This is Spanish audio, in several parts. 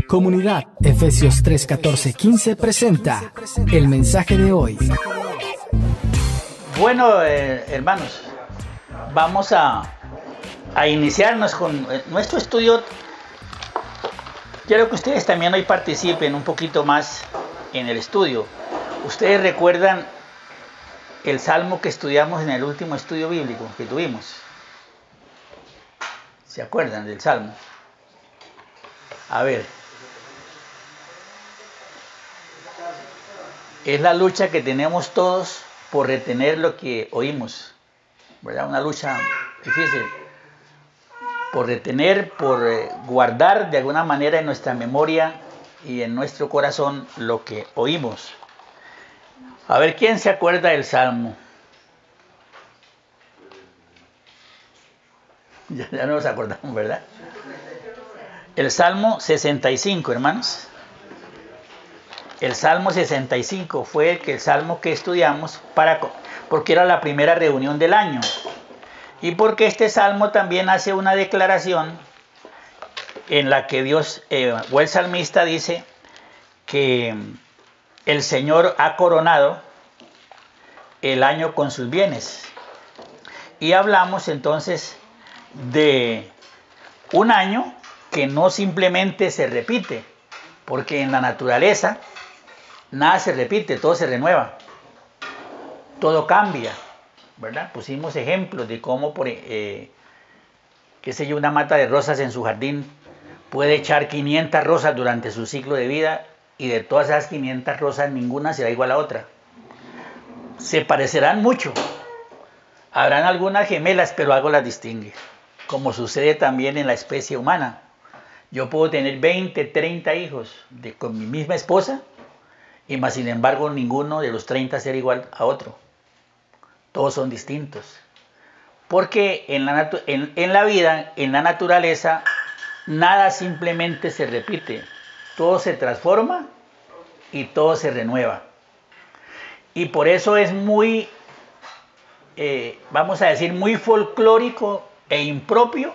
Comunidad Efesios 3, 14, 15 presenta el mensaje de hoy. Bueno, hermanos, vamos a iniciarnos con nuestro estudio. Quiero que ustedes también hoy participen un poquito más en el estudio. Ustedes recuerdan el salmo que estudiamos en el último estudio bíblico que tuvimos. ¿Se acuerdan del salmo? A ver. Es la lucha que tenemos todos por retener lo que oímos, ¿verdad? Una lucha difícil. Por retener, por guardar de alguna manera en nuestra memoria y en nuestro corazón lo que oímos. A ver, ¿quién se acuerda del salmo? Ya no nos acordamos, ¿verdad? El salmo 65, hermanos. El Salmo 65 fue el salmo que estudiamos porque era la primera reunión del año. Y porque este salmo también hace una declaración en la que Dios, o el salmista dice que el Señor ha coronado el año con sus bienes. Y hablamos entonces de un año que no simplemente se repite, porque en la naturaleza nada se repite, todo se renueva, todo cambia, ¿verdad? Pusimos ejemplos de cómo, una mata de rosas en su jardín puede echar 500 rosas durante su ciclo de vida y de todas esas 500 rosas ninguna será igual a otra. Se parecerán mucho, habrán algunas gemelas, pero algo las distingue, como sucede también en la especie humana. Yo puedo tener 20, 30 hijos con mi misma esposa, y más sin embargo ninguno de los 30 será igual a otro. Todos son distintos. Porque en la vida, en la naturaleza, nada simplemente se repite. Todo se transforma y todo se renueva. Y por eso es muy, muy folclórico e impropio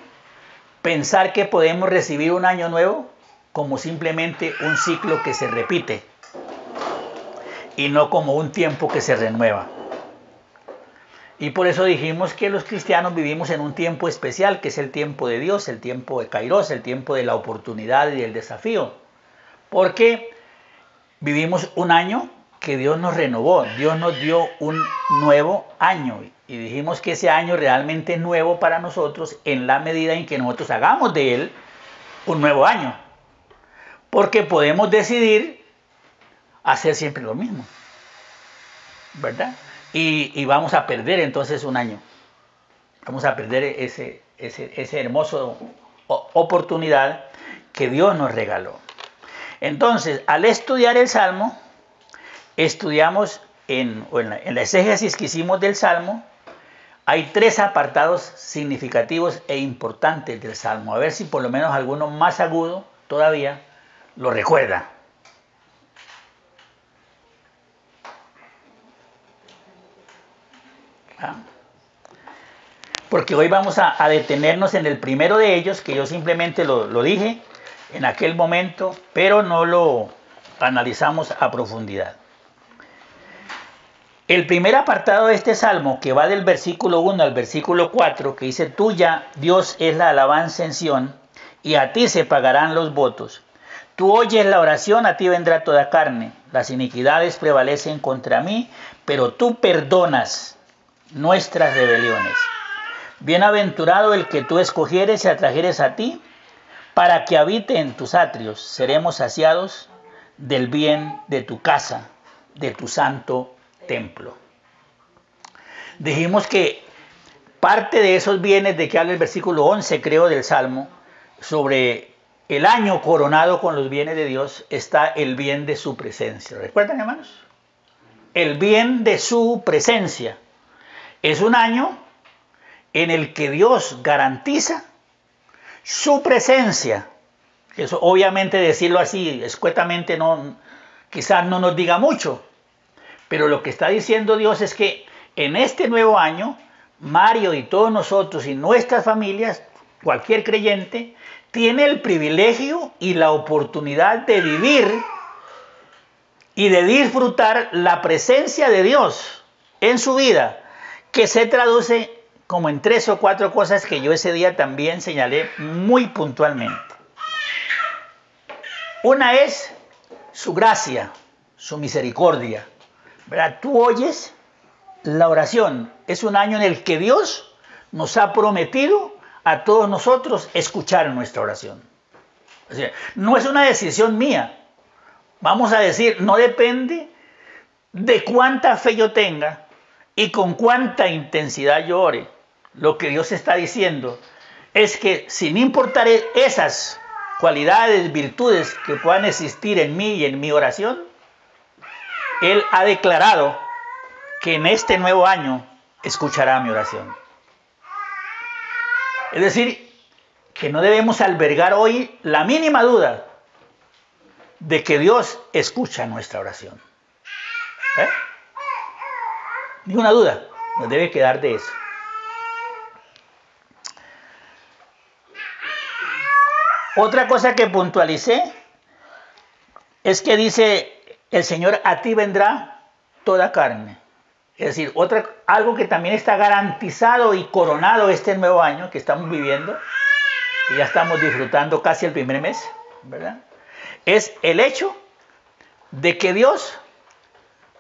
pensar que podemos recibir un año nuevo como simplemente un ciclo que se repite y no como un tiempo que se renueva. Y por eso dijimos que los cristianos vivimos en un tiempo especial, que es el tiempo de Dios, el tiempo de Kairos, el tiempo de la oportunidad y del desafío. Porque vivimos un año que Dios nos renovó, Dios nos dio un nuevo año. Y dijimos que ese año realmente es nuevo para nosotros en la medida en que nosotros hagamos de él un nuevo año. Porque podemos decidir hacer siempre lo mismo, ¿verdad? Y vamos a perder entonces un año. Vamos a perder ese hermoso oportunidad que Dios nos regaló. Entonces, al estudiar el Salmo, estudiamos en la exégesis que hicimos del Salmo, hay 3 apartados significativos e importantes del Salmo. A ver si por lo menos alguno más agudo todavía lo recuerda. Porque hoy vamos a detenernos en el primero de ellos, que yo simplemente lo dije en aquel momento, pero no lo analizamos a profundidad. El primer apartado de este salmo, que va del versículo 1 al versículo 4, que dice: tuya, Dios, es la alabanza en Sión, y a ti se pagarán los votos. Tú oyes la oración, a ti vendrá toda carne. Las iniquidades prevalecen contra mí, pero tú perdonas nuestras rebeliones. Bienaventurado el que tú escogieres y atrajeres a ti, para que habite en tus atrios. Seremos saciados del bien de tu casa, de tu santo templo. Dijimos que parte de esos bienes de que habla el versículo 11, creo, del Salmo, sobre el año coronado con los bienes de Dios, está el bien de su presencia. ¿Recuerdan, hermanos? El bien de su presencia. Es un año en el que Dios garantiza su presencia. Eso obviamente decirlo así escuetamente quizás no nos diga mucho, pero lo que está diciendo Dios es que en este nuevo año, Mario y todos nosotros y nuestras familias cualquier creyente, tiene el privilegio y la oportunidad de vivir y de disfrutar la presencia de Dios en su vida, que se traduce como en 3 o 4 cosas que yo ese día también señalé muy puntualmente. Una es su gracia, su misericordia. ¿Verdad? Tú oyes la oración. Es un año en el que Dios nos ha prometido a todos nosotros escuchar nuestra oración. O sea, no es una decisión mía. Vamos a decir, no depende de cuánta fe yo tenga y con cuánta intensidad yo ore. Lo que Dios está diciendo es que sin importar esas cualidades, virtudes que puedan existir en mí y en mi oración, Él ha declarado que en este nuevo año escuchará mi oración. Es decir, que no debemos albergar hoy la mínima duda de que Dios escucha nuestra oración. Ni una duda nos debe quedar de eso. Otra cosa que puntualicé es que dice el Señor, a ti vendrá toda carne. Es decir, algo que también está garantizado y coronado este nuevo año que estamos viviendo, y ya estamos disfrutando casi el primer mes, ¿verdad? Es el hecho de que Dios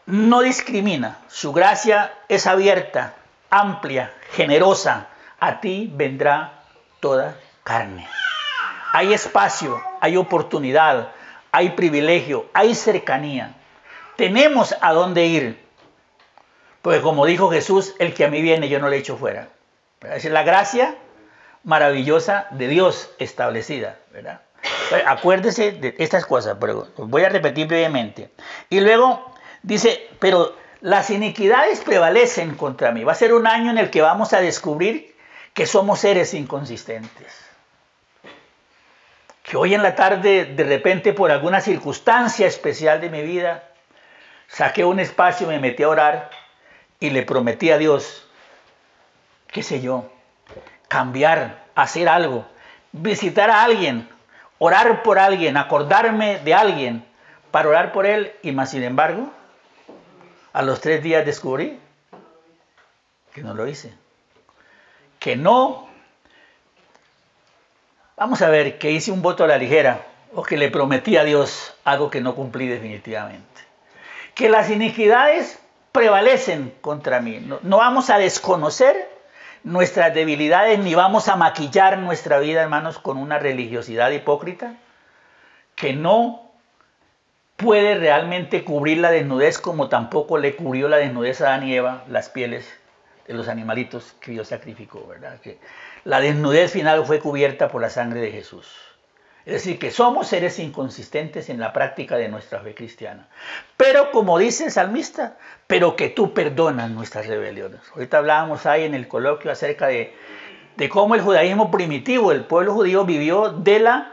no discrimina. Su gracia es abierta, amplia, generosa. A ti vendrá toda carne. Hay espacio, hay oportunidad, hay privilegio, hay cercanía. Tenemos a dónde ir. Porque como dijo Jesús, el que a mí viene yo no le echo fuera. ¿Verdad? Es la gracia maravillosa de Dios establecida, ¿verdad? Acuérdese de estas cosas, pero voy a repetir brevemente. Y luego dice, pero las iniquidades prevalecen contra mí. Va a ser un año en el que vamos a descubrir que somos seres inconsistentes. Que hoy en la tarde, de repente, por alguna circunstancia especial de mi vida, saqué un espacio, me metí a orar y le prometí a Dios, qué sé yo, cambiar, hacer algo, visitar a alguien, orar por alguien, acordarme de alguien para orar por él, y más sin embargo, a los 3 días descubrí que no lo hice. Que no, vamos a ver, que hice un voto a la ligera o que le prometí a Dios algo que no cumplí definitivamente. Que las iniquidades prevalecen contra mí. No vamos a desconocer nuestras debilidades ni vamos a maquillar nuestra vida, hermanos, con una religiosidad hipócrita que no puede realmente cubrir la desnudez, como tampoco le cubrió la desnudez a Adán y Eva las pieles de los animalitos que Dios sacrificó, ¿verdad? Que la desnudez final fue cubierta por la sangre de Jesús. Es decir, que somos seres inconsistentes en la práctica de nuestra fe cristiana. Pero como dice el salmista, pero que tú perdonas nuestras rebeliones. Ahorita hablábamos ahí en el coloquio acerca de cómo el judaísmo primitivo, el pueblo judío vivió de la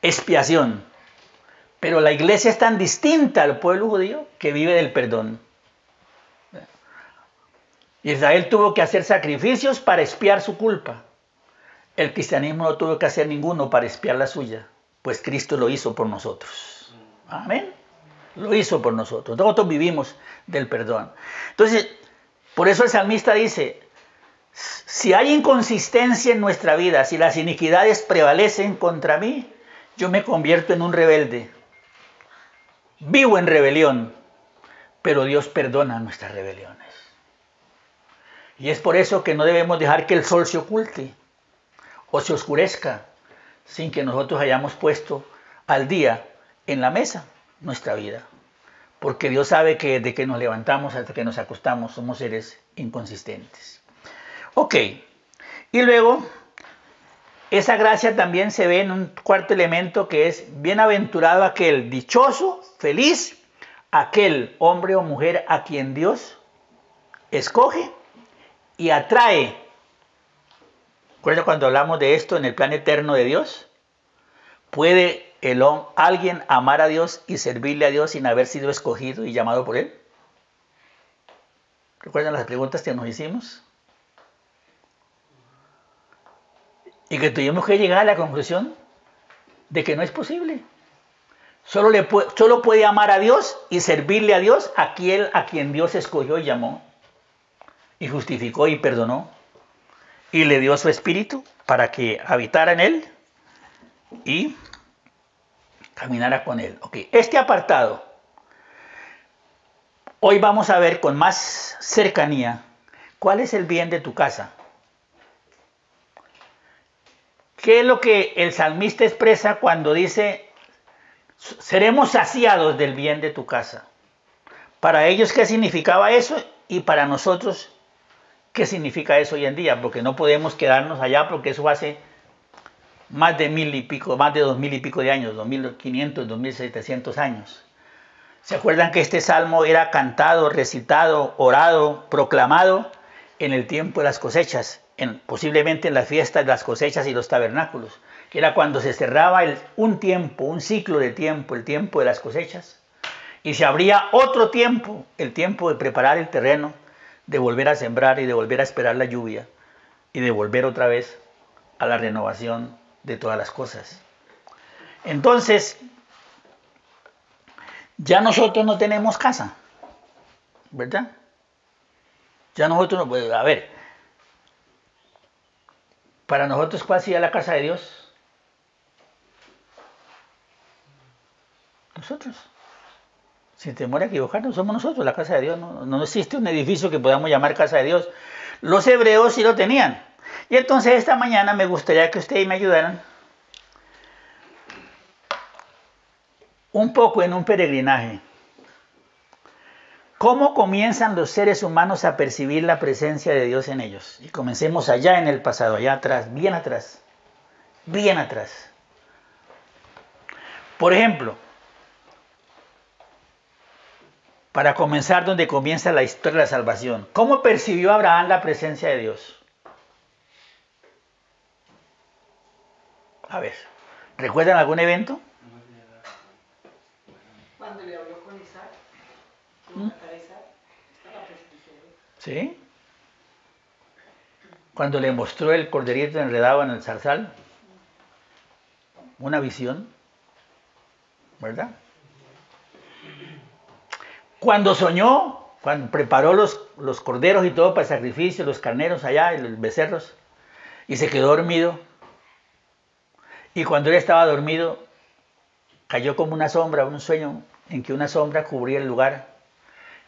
expiación. Pero la iglesia es tan distinta al pueblo judío que vive del perdón. Israel tuvo que hacer sacrificios para expiar su culpa. El cristianismo no tuvo que hacer ninguno para expiar la suya, pues Cristo lo hizo por nosotros. Amén. Lo hizo por nosotros. Nosotros vivimos del perdón. Entonces, por eso el salmista dice, si hay inconsistencia en nuestra vida, si las iniquidades prevalecen contra mí, yo me convierto en un rebelde. Vivo en rebelión, pero Dios perdona nuestras rebeliones. Y es por eso que no debemos dejar que el sol se oculte o se oscurezca sin que nosotros hayamos puesto al día en la mesa nuestra vida. Porque Dios sabe que desde que nos levantamos hasta que nos acostamos somos seres inconsistentes. Ok, y luego esa gracia también se ve en un cuarto elemento que es bienaventurado aquel, dichoso, feliz, aquel hombre o mujer a quien Dios escoge y atrae. ¿Recuerda cuando hablamos de esto en el plan eterno de Dios? ¿Puede alguien amar a Dios y servirle a Dios sin haber sido escogido y llamado por Él? ¿Recuerdan las preguntas que nos hicimos? y que tuvimos que llegar a la conclusión de que no es posible. Solo puede amar a Dios y servirle a Dios a quien Dios escogió y llamó, y justificó y perdonó, y le dio su espíritu para que habitara en él y caminara con él. Ok, este apartado, hoy vamos a ver con más cercanía cuál es el bien de tu casa. ¿Qué es lo que el salmista expresa cuando dice, seremos saciados del bien de tu casa? Para ellos, ¿qué significaba eso? Y para nosotros, ¿qué significa eso hoy en día? Porque no podemos quedarnos allá, porque eso hace más de 1000 y pico, más de 2000 y pico de años, 2500, 2700 años. ¿Se acuerdan que este salmo era cantado, recitado, orado, proclamado en el tiempo de las cosechas? Posiblemente en las fiestas de las cosechas y los tabernáculos, que era cuando se cerraba un tiempo, un ciclo de tiempo, el tiempo de las cosechas, y se abría otro tiempo, el tiempo de preparar el terreno, de volver a sembrar y de volver a esperar la lluvia, y de volver otra vez a la renovación de todas las cosas. Entonces, ya nosotros no tenemos casa, ¿verdad? Ya nosotros no, a ver, para nosotros, ¿cuál sería la casa de Dios? Nosotros. Sin temor a equivocarnos, somos nosotros la casa de Dios. No existe un edificio que podamos llamar casa de Dios. Los hebreos sí lo tenían. Y entonces esta mañana me gustaría que ustedes me ayudaran un poco en un peregrinaje. ¿Cómo comienzan los seres humanos a percibir la presencia de Dios en ellos? Y comencemos allá en el pasado, allá atrás, bien atrás, bien atrás. Por ejemplo, para comenzar donde comienza la historia de la salvación, ¿cómo percibió Abraham la presencia de Dios? A ver, ¿recuerdan algún evento? Cuando le habló con Isaac, ¿Sí? Cuando le mostró el corderito enredado en el zarzal, una visión, ¿verdad? Cuando soñó, cuando preparó los corderos y todo para el sacrificio, los carneros allá, y los becerros, y se quedó dormido. Y cuando él estaba dormido, cayó como una sombra, un sueño en que una sombra cubría el lugar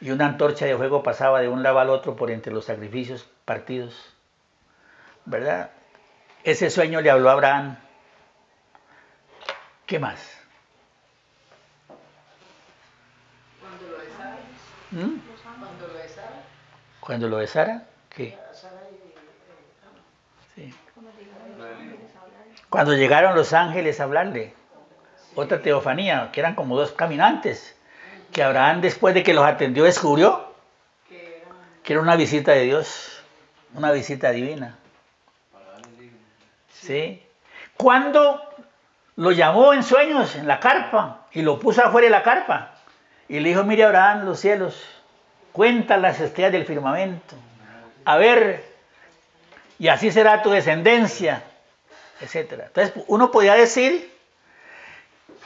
y una antorcha de fuego pasaba de un lado al otro por entre los sacrificios partidos, ¿verdad? Ese sueño le habló a Abraham. ¿Qué más? Cuando lo besara. Cuando lo besara. ¿Cuando lo besara? ¿Qué? Sí. Cuando llegaron los ángeles a hablarle. Otra teofanía, que eran como dos caminantes, que Abraham, después de que los atendió, descubrió que era una visita de Dios, una visita divina. ¿Sí? Cuando lo llamó en sueños en la carpa y lo puso afuera de la carpa y le dijo, mire Abraham, los cielos, cuenta las estrellas del firmamento, a ver, y así será tu descendencia, etc. Entonces uno podría decir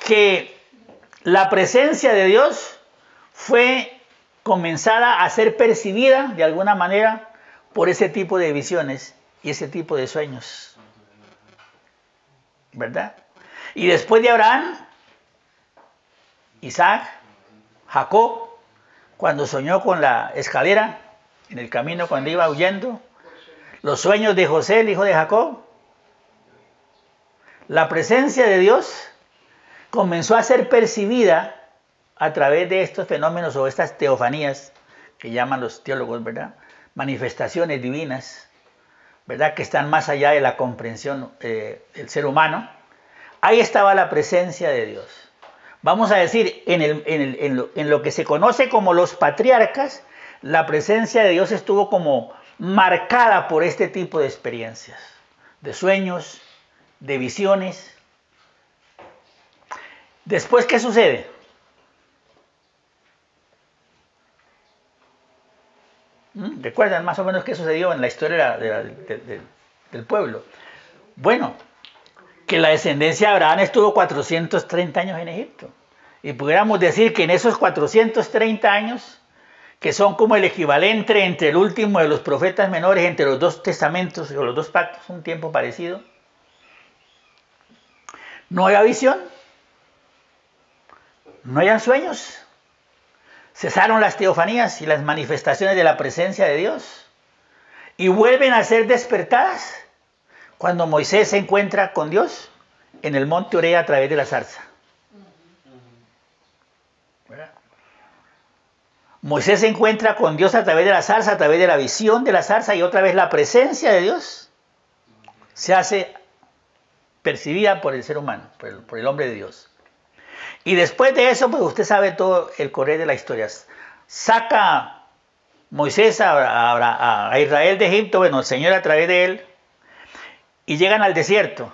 que la presencia de Dios fue comenzada a ser percibida de alguna manera por ese tipo de visiones y ese tipo de sueños, ¿verdad? Y después de Abraham, Isaac, Jacob, cuando soñó con la escalera en el camino cuando iba huyendo, los sueños de José, el hijo de Jacob, la presencia de Dios comenzó a ser percibida a través de estos fenómenos o estas teofanías que llaman los teólogos, ¿verdad? Manifestaciones divinas, ¿verdad? Que están más allá de la comprensión del ser humano. Ahí estaba la presencia de Dios. Vamos a decir, en lo que se conoce como los patriarcas, la presencia de Dios estuvo como marcada por este tipo de experiencias, de sueños, de visiones. Después, ¿qué sucede? ¿Recuerdan más o menos qué sucedió en la historia del pueblo? Bueno, que la descendencia de Abraham estuvo 430 años en Egipto. Y pudiéramos decir que en esos 430 años, que son como el equivalente entre el último de los profetas menores, entre los dos testamentos o los dos pactos, un tiempo parecido, no había visión, no habían sueños, cesaron las teofanías y las manifestaciones de la presencia de Dios, y vuelven a ser despertadas cuando Moisés se encuentra con Dios en el monte Orea a través de la zarza. ¿Verdad? Moisés se encuentra con Dios a través de la zarza, a través de la visión de la zarza, y otra vez la presencia de Dios se hace percibida por el ser humano, por el hombre de Dios. Y después de eso, pues usted sabe todo el correr de la historia. Saca Moisés a Israel de Egipto, bueno, el Señor a través de él, y llegan al desierto.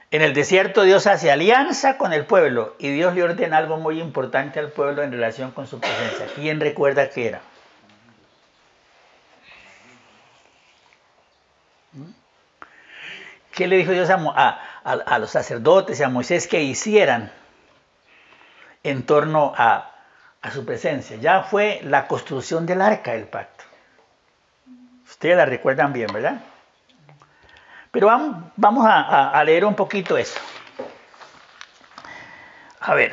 En el desierto Dios hace alianza con el pueblo y Dios le ordena algo muy importante al pueblo en relación con su presencia. ¿Quién recuerda qué era? ¿Qué le dijo Dios a los sacerdotes y a Moisés que hicieran en torno a su presencia? Ya fue la construcción del arca del pacto. Ustedes la recuerdan bien, ¿verdad? Pero vamos a leer un poquito eso. A ver.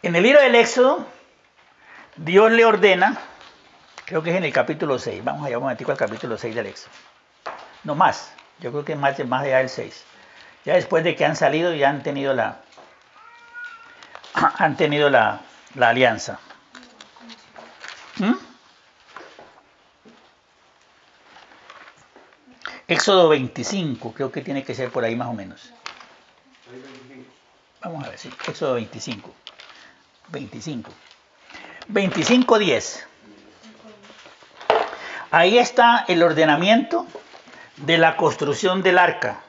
En el libro del Éxodo, Dios le ordena, creo que es en el capítulo 6, vamos allá un momentico al capítulo 6 del Éxodo. No más, yo creo que es más allá del 6. Ya después de que han salido y han tenido la alianza. Éxodo 25, creo que tiene que ser por ahí más o menos. Vamos a ver, sí, Éxodo 25. 25:10. Ahí está el ordenamiento de la construcción del arca.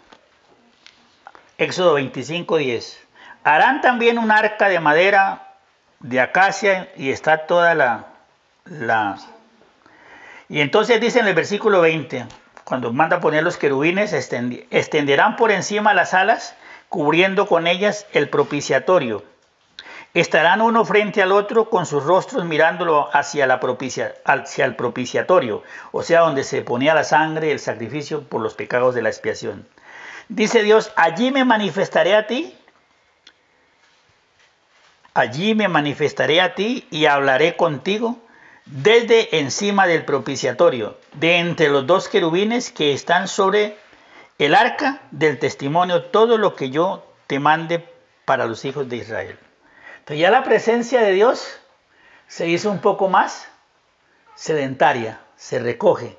Éxodo 25:10. Harán también un arca de madera de acacia y está toda Y entonces dice en el versículo 20, cuando manda poner los querubines, extenderán por encima las alas, cubriendo con ellas el propiciatorio. Estarán uno frente al otro con sus rostros mirándolo hacia el propiciatorio, o sea, donde se ponía la sangre, el sacrificio por los pecados de la expiación. Dice Dios, allí me manifestaré a ti y hablaré contigo desde encima del propiciatorio, de entre los dos querubines que están sobre el arca del testimonio, todo lo que yo te mande para los hijos de Israel. Entonces ya la presencia de Dios se hizo un poco más sedentaria, se recoge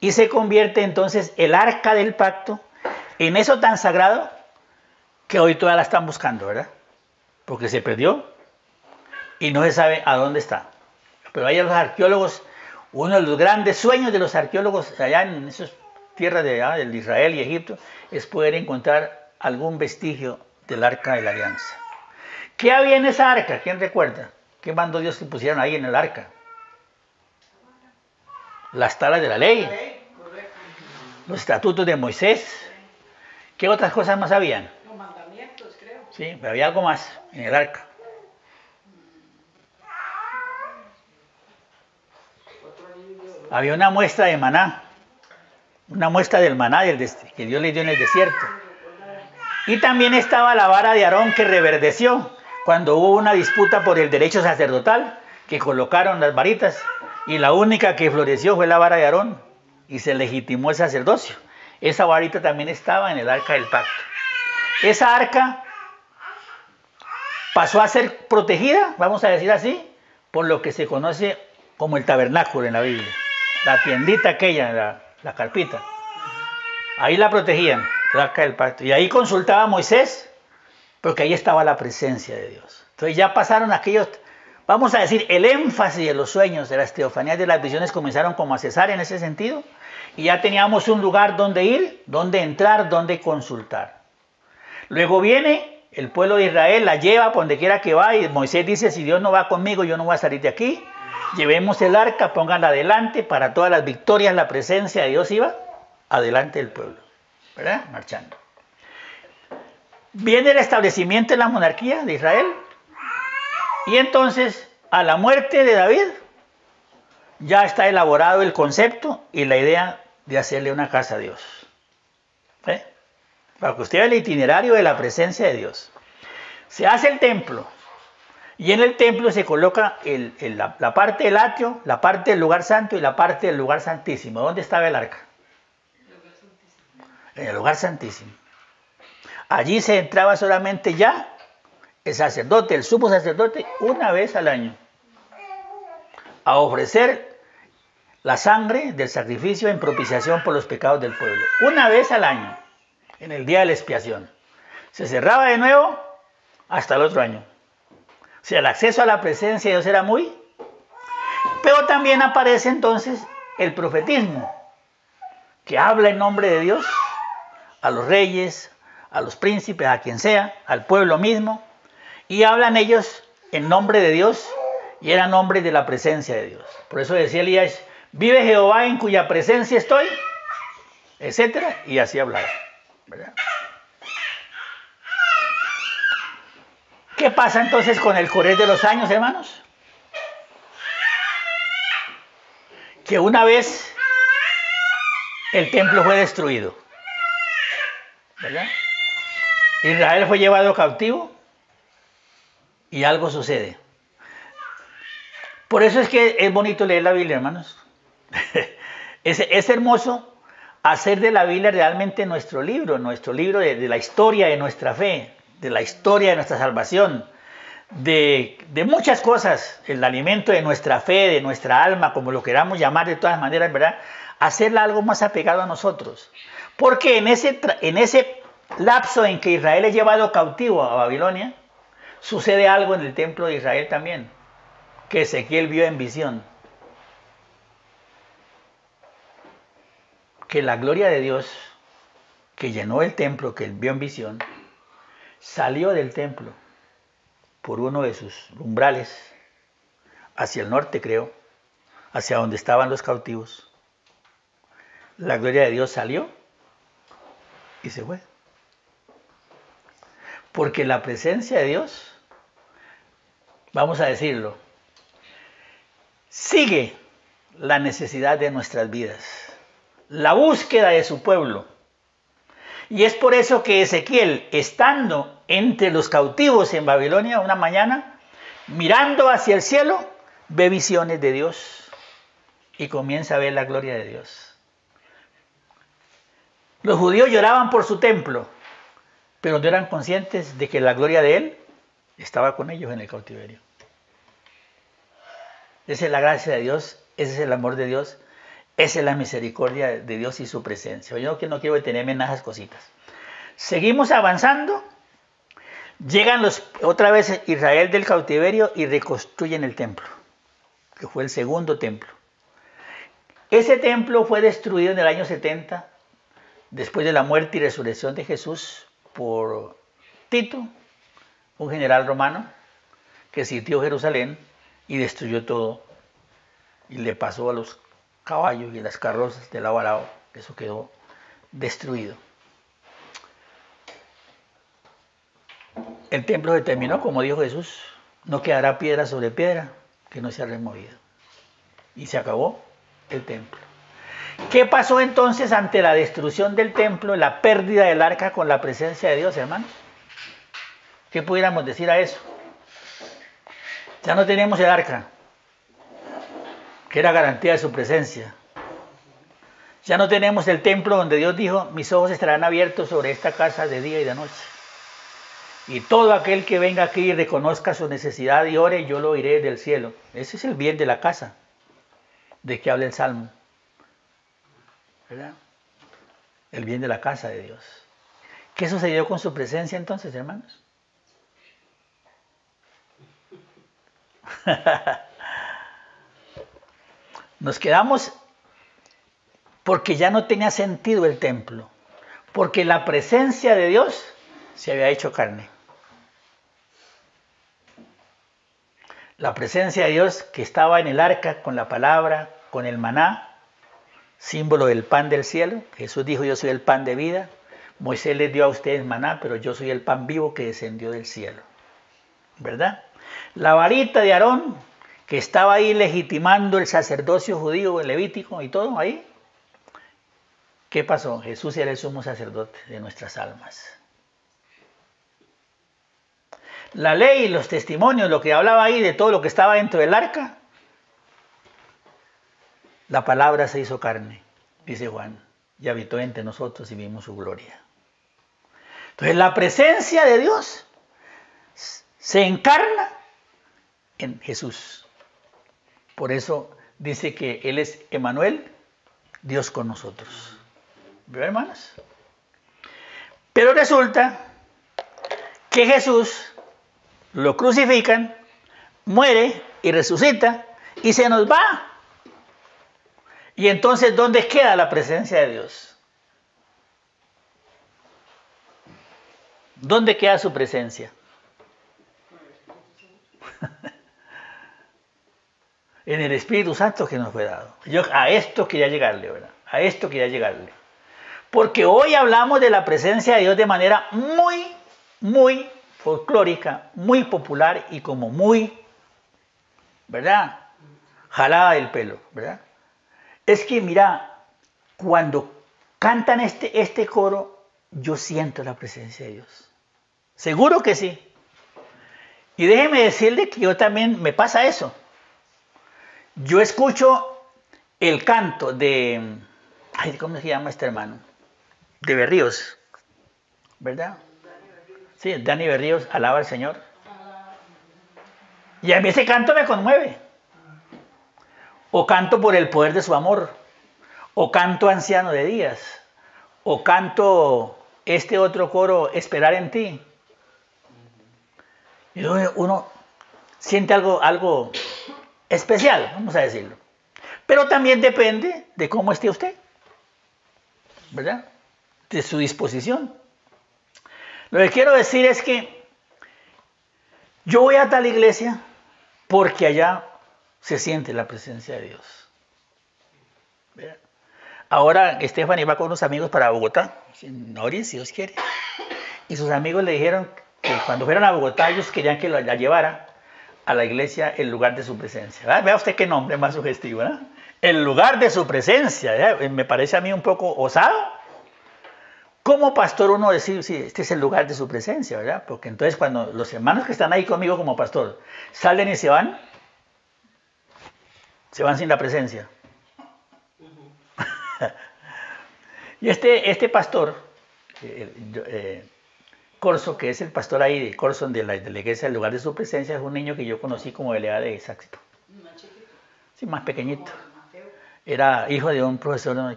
y se convierte entonces el arca del pacto en eso tan sagrado que hoy todavía la están buscando, ¿verdad? Porque se perdió y no se sabe a dónde está. Pero ahí los arqueólogos, uno de los grandes sueños de los arqueólogos allá en esas tierras de Israel y Egipto, es poder encontrar algún vestigio del arca de la alianza. ¿Qué había en esa arca? ¿Quién recuerda? ¿Qué mandó Dios que pusieran ahí en el arca? Las tablas de la ley, los estatutos de Moisés. ¿Qué otras cosas más habían? Los mandamientos, creo. Sí, pero había algo más en el arca. Había una muestra de maná, una muestra del maná que Dios le dio en el desierto. Y también estaba la vara de Aarón que reverdeció cuando hubo una disputa por el derecho sacerdotal, que colocaron las varitas y la única que floreció fue la vara de Aarón y se legitimó el sacerdocio. Esa varita también estaba en el arca del pacto. Esa arca pasó a ser protegida, vamos a decir así, por lo que se conoce como el tabernáculo en la Biblia. La tiendita aquella, la carpita. Ahí la protegían, el arca del pacto. Y ahí consultaba Moisés, porque ahí estaba la presencia de Dios. Entonces ya pasaron aquellos, vamos a decir, el énfasis de los sueños, de las teofanías, de las visiones comenzaron como a cesar en ese sentido. Y ya teníamos un lugar donde ir, donde entrar, donde consultar. Luego viene el pueblo de Israel, la lleva por donde quiera que va, y Moisés dice, si Dios no va conmigo, yo no voy a salir de aquí. llevemos el arca, pónganla adelante, para todas las victorias la presencia de Dios iba adelante del pueblo, ¿verdad? Marchando. Viene el establecimiento de la monarquía de Israel, y entonces, a la muerte de David, ya está elaborado el concepto y la idea de hacerle una casa a Dios. Para que usted vea el itinerario de la presencia de Dios. Se hace el templo, y en el templo se coloca la parte del atrio, la parte del lugar santo y la parte del lugar santísimo. ¿Dónde estaba el arca? En el lugar santísimo. Allí se entraba solamente ya el sacerdote, el sumo sacerdote, una vez al año, a ofrecer la sangre del sacrificio en propiciación por los pecados del pueblo. Una vez al año, en el día de la expiación. Se cerraba de nuevo hasta el otro año. O sea, el acceso a la presencia de Dios era muy... Pero también aparece entonces el profetismo, que habla en nombre de Dios a los reyes, a los príncipes, a quien sea, al pueblo mismo, y hablan ellos en nombre de Dios, y era nombre de la presencia de Dios. Por eso decía Elías, vive Jehová en cuya presencia estoy, etcétera, y así hablaba, ¿verdad? ¿Qué pasa entonces con el correr de los años, hermanos? Que una vez el templo fue destruido, ¿verdad? Israel fue llevado cautivo y algo sucede. Por eso es que es bonito leer la Biblia, hermanos. Es hermoso hacer de la Biblia realmente nuestro libro de la historia de nuestra fe, de la historia de nuestra salvación, de muchas cosas, el alimento de nuestra fe, de nuestra alma, como lo queramos llamar de todas maneras, ¿verdad? Hacerla algo más apegado a nosotros. Porque en ese lapso en que Israel es llevado cautivo a Babilonia, sucede algo en el templo de Israel también, que Ezequiel vio en visión. Que la gloria de Dios, que llenó el templo, que él vio en visión, salió del templo por uno de sus umbrales, hacia el norte creo, hacia donde estaban los cautivos. La gloria de Dios salió y se fue. Porque la presencia de Dios, vamos a decirlo, sigue la necesidad de nuestras vidas, la búsqueda de su pueblo. Y es por eso que Ezequiel, estando entre los cautivos en Babilonia una mañana, mirando hacia el cielo, ve visiones de Dios y comienza a ver la gloria de Dios. Los judíos lloraban por su templo, pero no eran conscientes de que la gloria de él estaba con ellos en el cautiverio. Esa es la gracia de Dios, ese es el amor de Dios, esa es la misericordia de Dios y su presencia. Yo no quiero detenerme en esas cositas. Seguimos avanzando. Llegan otra vez Israel del cautiverio y reconstruyen el templo, que fue el segundo templo. Ese templo fue destruido en el año 70, después de la muerte y resurrección de Jesús, por Tito, un general romano, que sitió Jerusalén y destruyó todo. Y le pasó a los caballos y las carrozas de lado a lado. Eso quedó destruido. El templo se terminó, como dijo Jesús, no quedará piedra sobre piedra que no sea removida. Y se acabó el templo. ¿Qué pasó entonces ante la destrucción del templo, la pérdida del arca con la presencia de Dios, hermanos? ¿Qué pudiéramos decir a eso? Ya no tenemos el arca, que era garantía de su presencia. Ya no tenemos el templo donde Dios dijo, mis ojos estarán abiertos sobre esta casa de día y de noche. Y todo aquel que venga aquí y reconozca su necesidad y ore, yo lo oiré del cielo. Ese es el bien de la casa, de que habla el Salmo, ¿verdad? El bien de la casa de Dios. ¿Qué sucedió con su presencia entonces, hermanos? Nos quedamos porque ya no tenía sentido el templo, porque la presencia de Dios se había hecho carne. La presencia de Dios que estaba en el arca con la palabra, con el maná, símbolo del pan del cielo. Jesús dijo, yo soy el pan de vida. Moisés les dio a ustedes maná, pero yo soy el pan vivo que descendió del cielo. ¿Verdad? La varita de Aarón, que estaba ahí legitimando el sacerdocio judío, el levítico y todo ahí. ¿Qué pasó? Jesús era el sumo sacerdote de nuestras almas. La ley, los testimonios, lo que hablaba ahí de todo lo que estaba dentro del arca, la palabra se hizo carne, dice Juan, y habitó entre nosotros y vimos su gloria. Entonces la presencia de Dios se encarna en Jesús. Por eso dice que Él es Emmanuel, Dios con nosotros. ¿Veo, hermanos? Pero resulta que Jesús lo crucifican, muere y resucita y se nos va. Y entonces, ¿dónde queda la presencia de Dios? ¿Dónde queda su presencia? En el Espíritu Santo que nos fue dado. Yo a esto quería llegarle, ¿verdad? A esto quería llegarle. Porque hoy hablamos de la presencia de Dios de manera muy folclórica, muy popular y como muy, ¿verdad? Jalada del pelo, ¿verdad? Es que mira, cuando cantan este coro, yo siento la presencia de Dios. Seguro que sí. Y déjeme decirle que yo también me pasa eso. Yo escucho el canto de, ¿cómo se llama este hermano? De Berríos, ¿verdad? Sí, Dani Berríos, alaba al Señor. Y a mí ese canto me conmueve. O canto por el poder de su amor. O canto Anciano de Días. O canto este otro coro, Esperar en ti. Y uno siente algo especial, vamos a decirlo. Pero también depende de cómo esté usted, ¿verdad? De su disposición. Lo que quiero decir es que yo voy a tal iglesia porque allá se siente la presencia de Dios. ¿Verdad? Ahora Stephanie va con unos amigos para Bogotá, en abril, si Dios quiere. Y sus amigos le dijeron que cuando fueran a Bogotá ellos querían que la llevara a la iglesia el lugar de su presencia. ¿Verdad? Vea usted qué nombre más sugestivo, ¿verdad? El lugar de su presencia. ¿Verdad? Me parece a mí un poco osado. Como pastor uno decir, sí, este es el lugar de su presencia, ¿verdad? Porque entonces cuando los hermanos que están ahí conmigo como pastor salen y se van sin la presencia. Y este pastor, Corso, que es el pastor ahí de Corso de la iglesia, el lugar de su presencia, es un niño que yo conocí como de la edad de Sáxito. ¿Más chiquito? Sí, más pequeñito. Era hijo de un profesor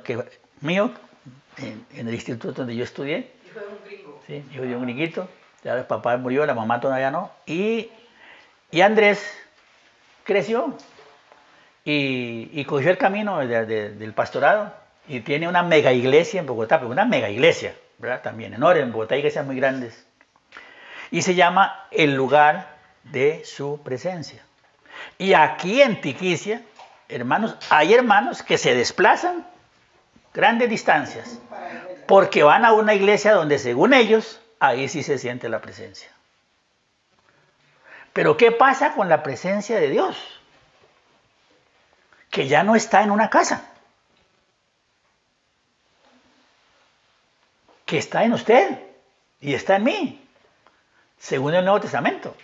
mío en el instituto donde yo estudié. Hijo de un gringo. Sí, hijo de un gringuito. Ya el papá murió, la mamá todavía no. Y Andrés creció y cogió el camino del pastorado y tiene una mega iglesia en Bogotá, pero una mega iglesia, ¿verdad? También enorme, en Bogotá hay iglesias muy grandes. Y se llama el lugar de su presencia. Y aquí en Tiquicia, hermanos, hay hermanos que se desplazan grandes distancias porque van a una iglesia donde según ellos, ahí sí se siente la presencia. Pero ¿qué pasa con la presencia de Dios? Que ya no está en una casa. Que está en usted y está en mí, según el Nuevo Testamento.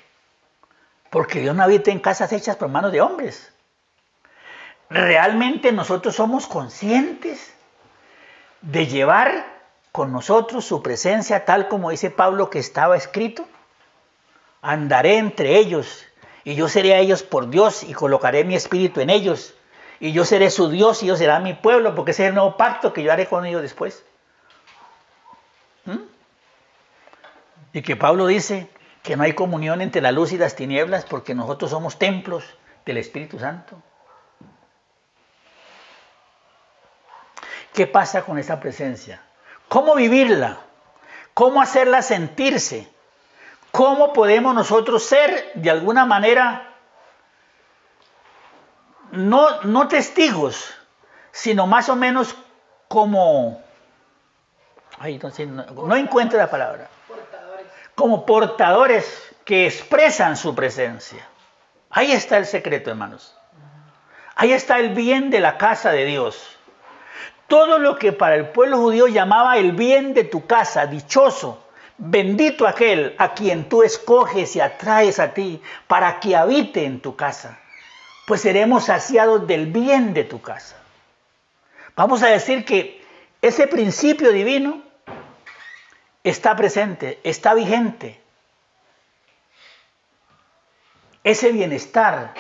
Porque Dios no habita en casas hechas por manos de hombres. Realmente nosotros somos conscientes de llevar con nosotros su presencia, tal como dice Pablo que estaba escrito. Andaré entre ellos y yo seré a ellos por Dios y colocaré mi espíritu en ellos. Y yo seré su Dios y ellos serán mi pueblo, porque ese es el nuevo pacto que yo haré con ellos después. Y que Pablo dice que no hay comunión entre la luz y las tinieblas porque nosotros somos templos del Espíritu Santo. ¿Qué pasa con esa presencia? ¿Cómo vivirla? ¿Cómo hacerla sentirse? ¿Cómo podemos nosotros ser de alguna manera no testigos, sino más o menos como, ay, no encuentro la palabra, Portadores. como portadores que expresan su presencia. Ahí está el secreto, hermanos. Ahí está el bien de la casa de Dios. Todo lo que para el pueblo judío llamaba el bien de tu casa, dichoso, bendito aquel a quien tú escoges y atraes a ti para que habite en tu casa, pues seremos saciados del bien de tu casa. Vamos a decir que ese principio divino está presente, está vigente. Ese bienestar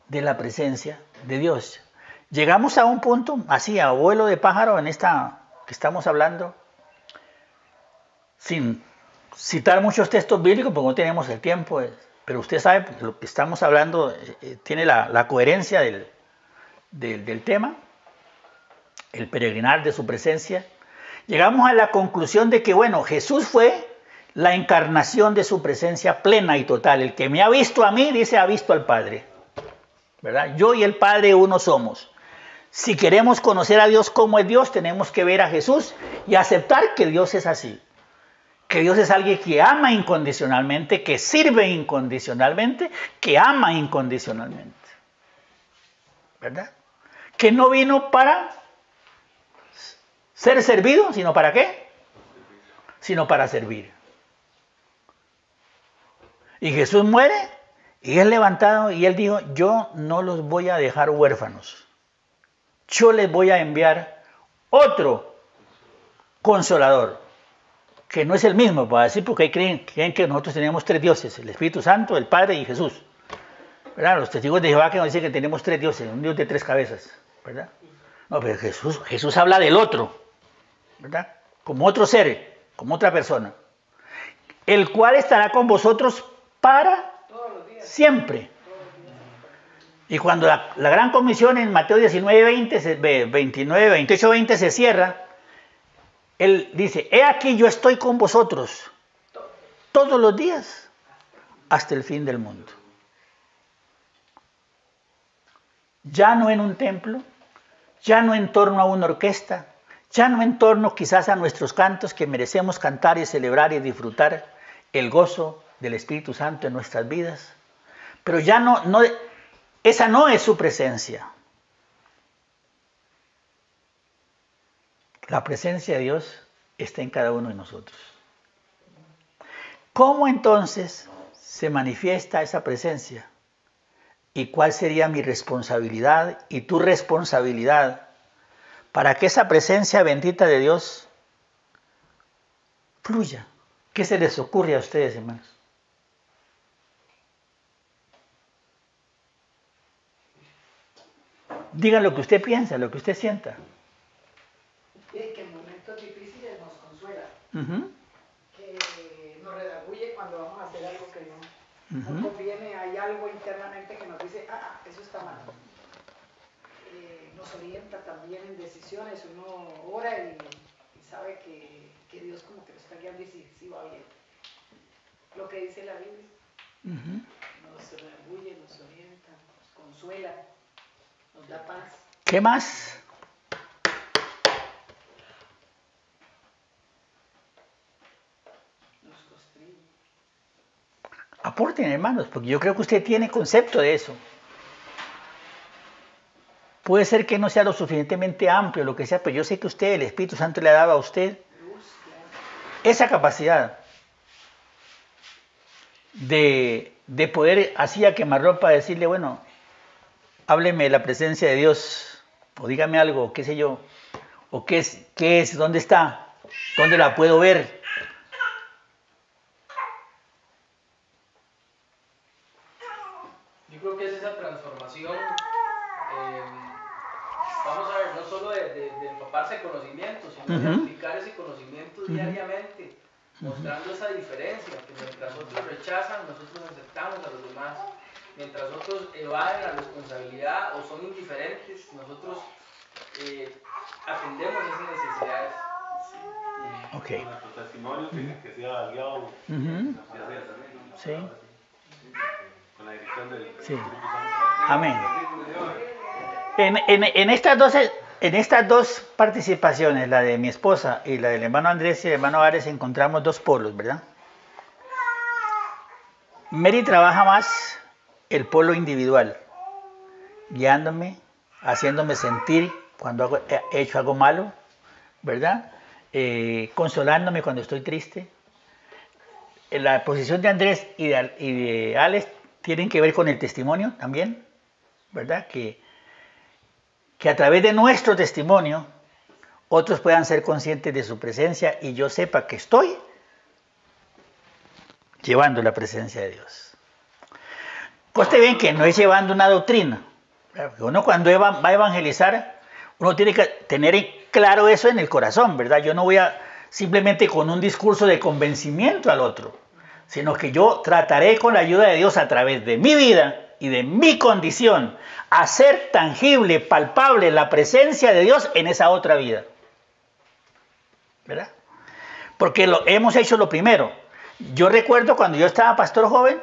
de la presencia de Dios. Llegamos a un punto, así a vuelo de pájaro, en esta que estamos hablando, sin citar muchos textos bíblicos, porque no tenemos el tiempo, pero usted sabe que lo que estamos hablando tiene la coherencia del tema, el peregrinar de su presencia. Llegamos a la conclusión de que, bueno, Jesús fue la encarnación de su presencia plena y total. El que me ha visto a mí, dice, ha visto al Padre. ¿Verdad? Yo y el Padre uno somos. Si queremos conocer a Dios como es Dios, tenemos que ver a Jesús y aceptar que Dios es así. Que Dios es alguien que ama incondicionalmente, que sirve incondicionalmente, que ama incondicionalmente. ¿Verdad? Que no vino para ser servido, sino para qué? Sino para servir. Y Jesús muere y es levantado y él dijo, yo no los voy a dejar huérfanos. Yo les voy a enviar otro consolador, que no es el mismo, para decir, porque ahí creen que nosotros tenemos tres dioses, el Espíritu Santo, el Padre y Jesús. ¿Verdad? Los testigos de Jehová que nos dicen que tenemos tres dioses, un Dios de tres cabezas. ¿Verdad? No, pero Jesús habla del otro, ¿verdad? Como otro ser, como otra persona, el cual estará con vosotros para siempre. Y cuando la gran comisión en Mateo 19, 29, 28, 20 se cierra, él dice, he aquí yo estoy con vosotros todos los días hasta el fin del mundo. Ya no en un templo, ya no en torno a una orquesta, ya no en torno quizás a nuestros cantos que merecemos cantar y celebrar y disfrutar el gozo del Espíritu Santo en nuestras vidas, pero ya esa no es su presencia. La presencia de Dios está en cada uno de nosotros. ¿Cómo entonces se manifiesta esa presencia? ¿Y cuál sería mi responsabilidad y tu responsabilidad para que esa presencia bendita de Dios fluya? ¿Qué se les ocurre a ustedes, hermanos? Digan lo que usted piensa, lo que usted sienta. Que en momentos difíciles nos consuela. Uh-huh. Que nos redarguye cuando vamos a hacer algo que no conviene. Hay algo internamente que nos dice, eso está mal. Nos orienta también en decisiones. Uno ora y sabe que Dios como que nos está guiando y sí va bien. Lo que dice la Biblia. Uh-huh. Nos redarguye, nos orienta, nos consuela. Nos da paz. ¿Qué más? Nos construye. Aporten, hermanos, porque yo creo que usted tiene concepto de eso. Puede ser que no sea lo suficientemente amplio, lo que sea, pero yo sé que usted, el Espíritu Santo le ha dado a usted esa capacidad de poder, así a quemarropa, decirle, bueno, hábleme de la presencia de Dios, o dígame algo, qué sé yo, o qué es, dónde está, dónde la puedo ver. Yo creo que es esa transformación, vamos a ver, no solo de empaparse de conocimiento, sino de aplicar ese conocimiento diariamente, mostrando esa diferencia, que mientras otros rechazan, nosotros aceptamos a los demás. Mientras otros evaden la responsabilidad o son indiferentes, nosotros atendemos esas necesidades. Okay. Con nuestro testimonio que sea guiado. Sí. Con la dirección del Sí. Espíritu Santo. Amén. En estas dos participaciones, la de mi esposa y la del hermano Andrés y el hermano Ares, encontramos dos polos, ¿verdad? Mary trabaja más el polo individual, guiándome, haciéndome sentir cuando he hecho algo malo, ¿verdad? Consolándome cuando estoy triste. La posición de Andrés y de Alex tienen que ver con el testimonio también, ¿verdad? Que a través de nuestro testimonio otros puedan ser conscientes de su presencia y yo sepa que estoy llevando la presencia de Dios. Conste bien que no es llevando una doctrina. Uno cuando va a evangelizar, uno tiene que tener claro eso en el corazón, ¿verdad? Yo no voy a simplemente con un discurso de convencimiento al otro, sino que yo trataré con la ayuda de Dios a través de mi vida y de mi condición hacer tangible, palpable la presencia de Dios en esa otra vida, ¿verdad? Porque hemos hecho lo primero. Yo recuerdo cuando yo estaba pastor joven,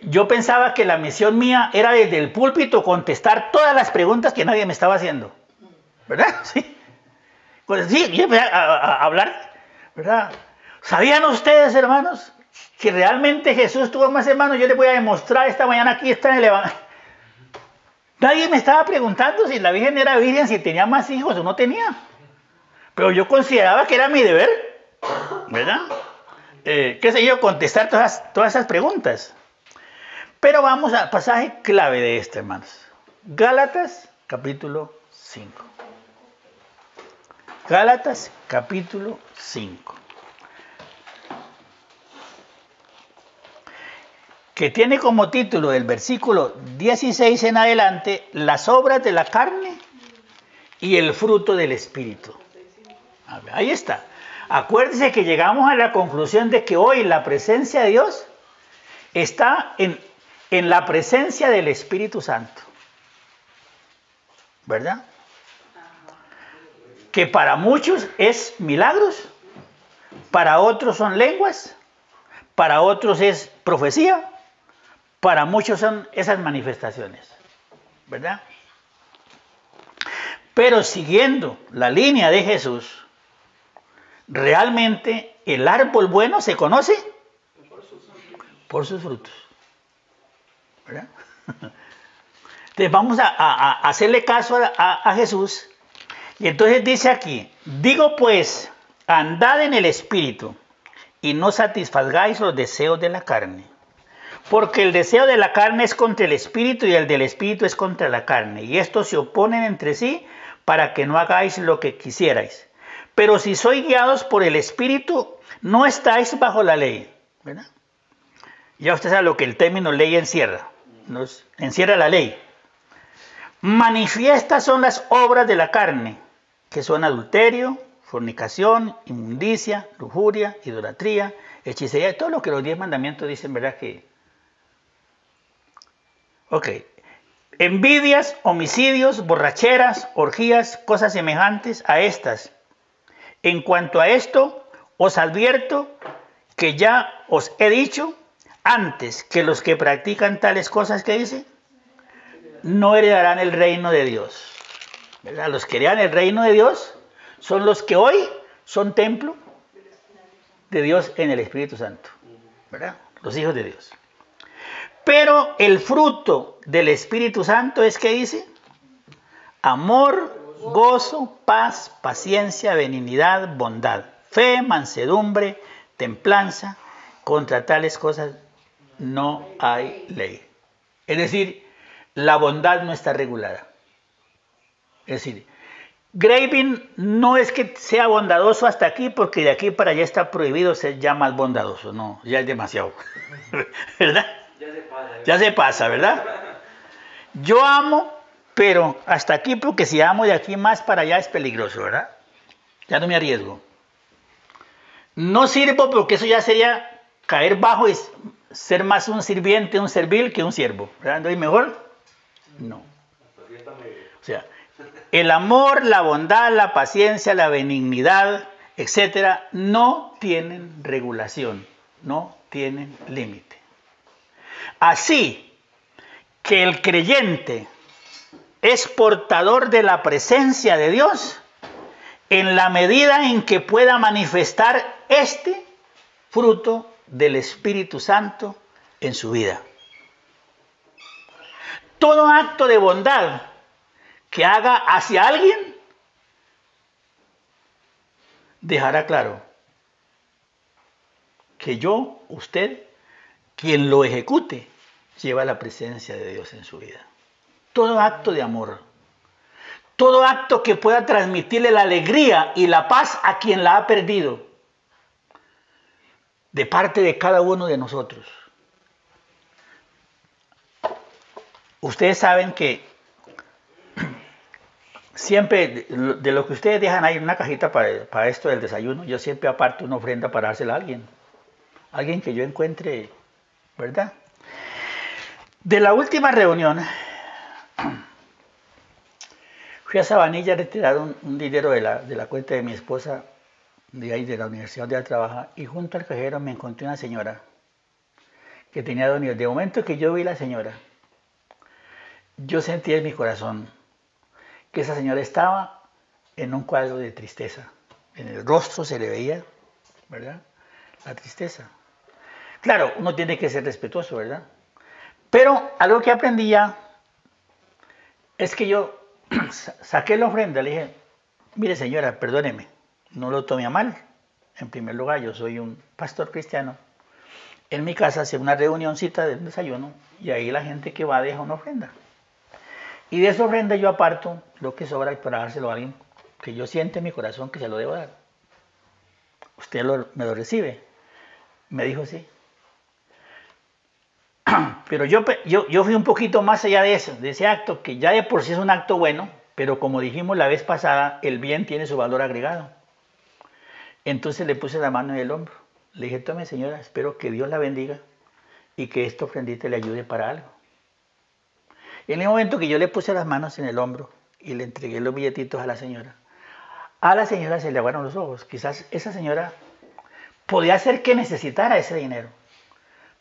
yo pensaba que la misión mía era desde el púlpito contestar todas las preguntas que nadie me estaba haciendo, ¿verdad? Sí. Pues sí, yo empecé a hablar, ¿verdad? ¿Sabían ustedes, hermanos, que realmente Jesús tuvo más hermanos? Yo les voy a demostrar esta mañana, aquí está en el Evangelio. Nadie me estaba preguntando si la Virgen era virgen, si tenía más hijos o no tenía. Pero yo consideraba que era mi deber, ¿verdad? Qué sé yo, contestar todas esas preguntas. Pero vamos al pasaje clave de esto, hermanos. Gálatas, capítulo 5. Gálatas, capítulo 5. Que tiene como título el versículo 16 en adelante, las obras de la carne y el fruto del Espíritu. Ahí está. Acuérdense que llegamos a la conclusión de que hoy la presencia de Dios está en la presencia del Espíritu Santo, ¿verdad? Que para muchos es milagros, para otros son lenguas, para otros es profecía, para muchos son esas manifestaciones, ¿verdad? Pero siguiendo la línea de Jesús, realmente el árbol bueno se conoce por sus frutos, ¿verdad? Entonces vamos a hacerle caso a Jesús. Y entonces dice aquí, digo pues, andad en el Espíritu y no satisfagáis los deseos de la carne. Porque el deseo de la carne es contra el Espíritu y el del Espíritu es contra la carne. Y estos se oponen entre sí para que no hagáis lo que quisierais. Pero si sois guiados por el Espíritu, no estáis bajo la ley, ¿verdad? Ya usted sabe lo que el término ley encierra. Nos encierra la ley. Manifiestas son las obras de la carne, que son adulterio, fornicación, inmundicia, lujuria, idolatría, hechicería, todo lo que los 10 mandamientos dicen, ¿verdad? Envidias, homicidios, borracheras, orgías, cosas semejantes a estas. En cuanto a esto, os advierto que ya os he dicho antes que los que practican tales cosas que dice, no heredarán el reino de Dios, ¿verdad? Los que heredan el reino de Dios son los que hoy son templo de Dios en el Espíritu Santo, ¿verdad? Los hijos de Dios. Pero el fruto del Espíritu Santo es, ¿qué dice? Amor, gozo, paz, paciencia, benignidad, bondad, fe, mansedumbre, templanza. Contra tales cosas no hay ley. Es decir, la bondad no está regulada. Es decir, Graving no es que sea bondadoso hasta aquí, porque de aquí para allá está prohibido ser ya más bondadoso. No, ya es demasiado. ¿Verdad? Ya se pasa, ¿verdad? Yo amo, pero hasta aquí, porque si amo de aquí más para allá es peligroso, ¿verdad? Ya no me arriesgo. No sirvo porque eso ya sería caer bajo y ser más un sirviente, un servil que un siervo, ¿verdad? Entonces, mejor, no. O sea, el amor, la bondad, la paciencia, la benignidad, etcétera, no tienen regulación, no tienen límite. Así que el creyente es portador de la presencia de Dios en la medida en que pueda manifestar este fruto del Espíritu Santo en su vida. Todo acto de bondad que haga hacia alguien dejará claro que yo, usted, quien lo ejecute, lleva la presencia de Dios en su vida. Todo acto de amor, todo acto que pueda transmitirle la alegría y la paz a quien la ha perdido, de parte de cada uno de nosotros. Ustedes saben que siempre, de lo que ustedes dejan ahí en una cajita para esto del desayuno, yo siempre aparto una ofrenda para dársela a alguien. Alguien que yo encuentre, ¿verdad? De la última reunión, fui a Sabanilla a retirar un dinero de la cuenta de mi esposa, de ahí de la universidad donde ella trabaja, y junto al cajero me encontré una señora que tenía 2 niños. De momento que yo vi a la señora, yo sentí en mi corazón que esa señora estaba en un cuadro de tristeza. En el rostro se le veía, ¿verdad?, la tristeza. Claro, uno tiene que ser respetuoso, ¿verdad? Pero algo que aprendí ya es que yo saqué la ofrenda, le dije, mire señora, perdóneme, no lo tome a mal. En primer lugar, yo soy un pastor cristiano. En mi casa hace una reunioncita de desayuno y ahí la gente que va deja una ofrenda. Y de esa ofrenda yo aparto lo que sobra para dárselo a alguien que yo siento en mi corazón que se lo debo dar. ¿Usted me lo recibe? Me dijo sí. Pero yo fui un poquito más allá de eso, de ese acto, que ya de por sí es un acto bueno, pero como dijimos la vez pasada, el bien tiene su valor agregado. Entonces le puse la mano en el hombro. Le dije, tome señora, espero que Dios la bendiga y que esta ofrendita le ayude para algo. Y en el momento que yo le puse las manos en el hombro y le entregué los billetitos a la señora se le aguaron los ojos. Quizás esa señora podía ser que necesitara ese dinero,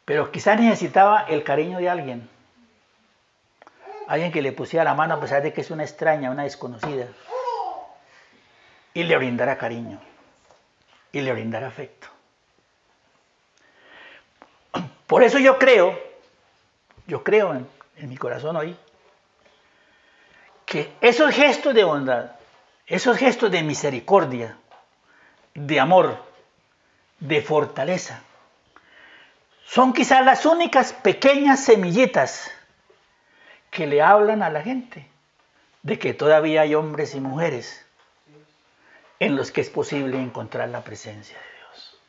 pero quizás necesitaba el cariño de alguien. Alguien que le pusiera la mano a pesar de que es una extraña, una desconocida, y le brindara cariño, y le brindara afecto. Por eso yo creo en mi corazón hoy, que esos gestos de bondad, esos gestos de misericordia, de amor, de fortaleza, son quizás las únicas pequeñas semillitas que le hablan a la gente de que todavía hay hombres y mujeres en los que es posible encontrar la presencia de Dios.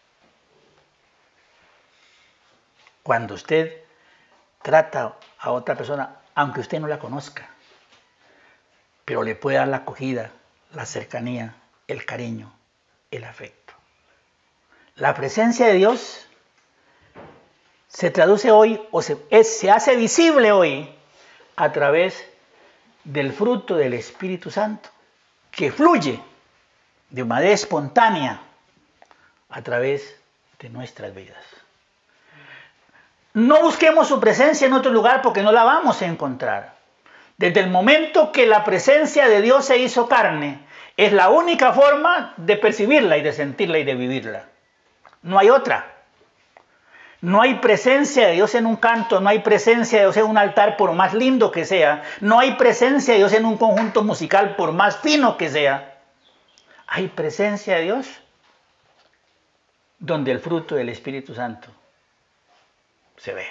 Cuando usted trata a otra persona, aunque usted no la conozca, pero le puede dar la acogida, la cercanía, el cariño, el afecto. La presencia de Dios se traduce hoy, o se hace visible hoy, a través del fruto del Espíritu Santo, que fluye de manera espontánea a través de nuestras vidas. No busquemos su presencia en otro lugar porque no la vamos a encontrar. Desde el momento que la presencia de Dios se hizo carne, es la única forma de percibirla y de sentirla y de vivirla. No hay otra. No hay presencia de Dios en un canto, no hay presencia de Dios en un altar por más lindo que sea, no hay presencia de Dios en un conjunto musical por más fino que sea. Hay presencia de Dios donde el fruto del Espíritu Santo se ve.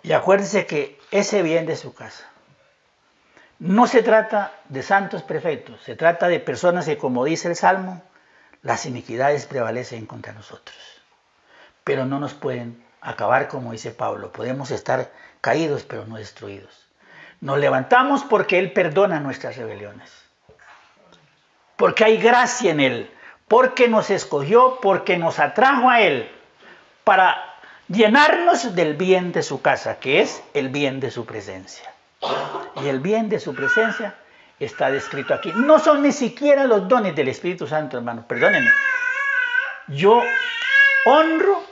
Y acuérdese que ese bien de su casa no se trata de santos perfectos, se trata de personas que, como dice el Salmo, las iniquidades prevalecen contra nosotros, pero no nos pueden acabar, como dice Pablo. Podemos estar caídos, pero no destruidos. Nos levantamos porque Él perdona nuestras rebeliones, porque hay gracia en Él, porque nos escogió, porque nos atrajo a Él para llenarnos del bien de su casa, que es el bien de su presencia. Y el bien de su presencia está descrito aquí. No son ni siquiera los dones del Espíritu Santo, hermanos. Perdónenme. Yo honro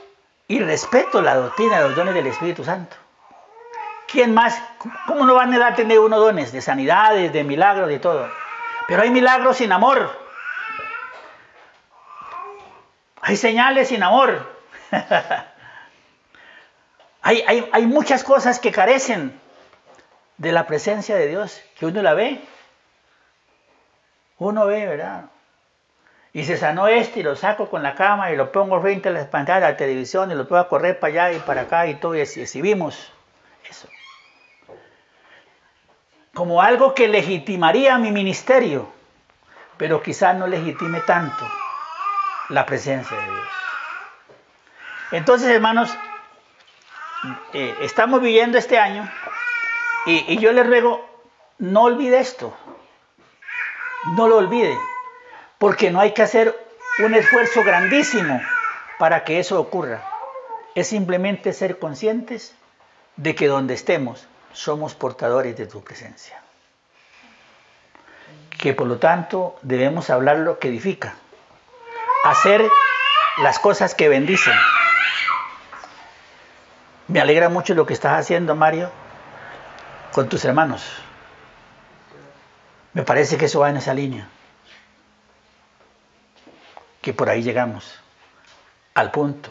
y respeto la doctrina de los dones del Espíritu Santo. ¿Quién más? ¿Cómo no van a tener uno dones de sanidades, de milagros, de todo? Pero hay milagros sin amor. Hay señales sin amor. Hay muchas cosas que carecen de la presencia de Dios, que uno la ve. Uno ve, ¿verdad? Y se sanó y lo saco con la cama y lo pongo frente a la pantalla de la televisión y lo puedo correr para allá y para acá y todo, y exhibimos eso. Como algo que legitimaría mi ministerio, pero quizás no legitime tanto la presencia de Dios. Entonces, hermanos, estamos viviendo este año y yo les ruego, no olvide esto, no lo olvide, porque no hay que hacer un esfuerzo grandísimo para que eso ocurra. Es simplemente ser conscientes de que donde estemos somos portadores de tu presencia. Que por lo tanto debemos hablar lo que edifica, hacer las cosas que bendicen. Me alegra mucho lo que estás haciendo, Mario, con tus hermanos. Me parece que eso va en esa línea. Que por ahí llegamos al punto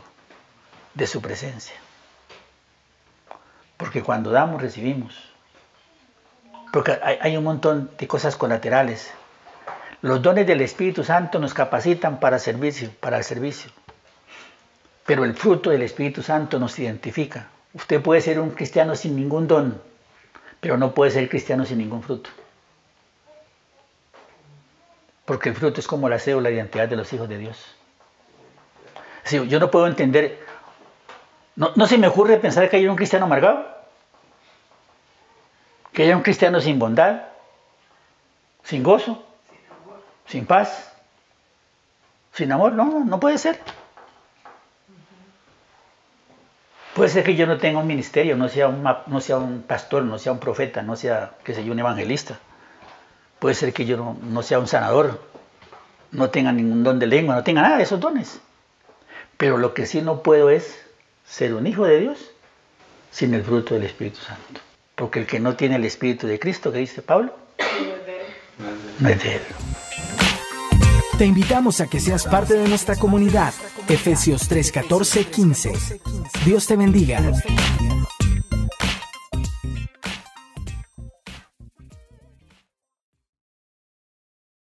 de su presencia. Porque cuando damos, recibimos. Porque hay un montón de cosas colaterales. Los dones del Espíritu Santo nos capacitan para el servicio. Pero el fruto del Espíritu Santo nos identifica. Usted puede ser un cristiano sin ningún don, pero no puede ser cristiano sin ningún fruto. Porque el fruto es como la cédula de identidad de los hijos de Dios. Sí, yo no puedo entender, no se me ocurre pensar que haya un cristiano amargado, que haya un cristiano sin bondad, sin gozo, sin paz, sin amor. No puede ser. Puede ser que yo no tenga un ministerio, no sea un pastor, no sea un profeta, no sea, qué sé yo, un evangelista. Puede ser que yo no sea un sanador, no tenga ningún don de lengua, no tenga nada de esos dones. Pero lo que sí no puedo es ser un hijo de Dios sin el fruto del Espíritu Santo. Porque el que no tiene el Espíritu de Cristo, que dice Pablo, no es de él. Te invitamos a que seas parte de nuestra comunidad. Efesios 3:14-15. Dios te bendiga.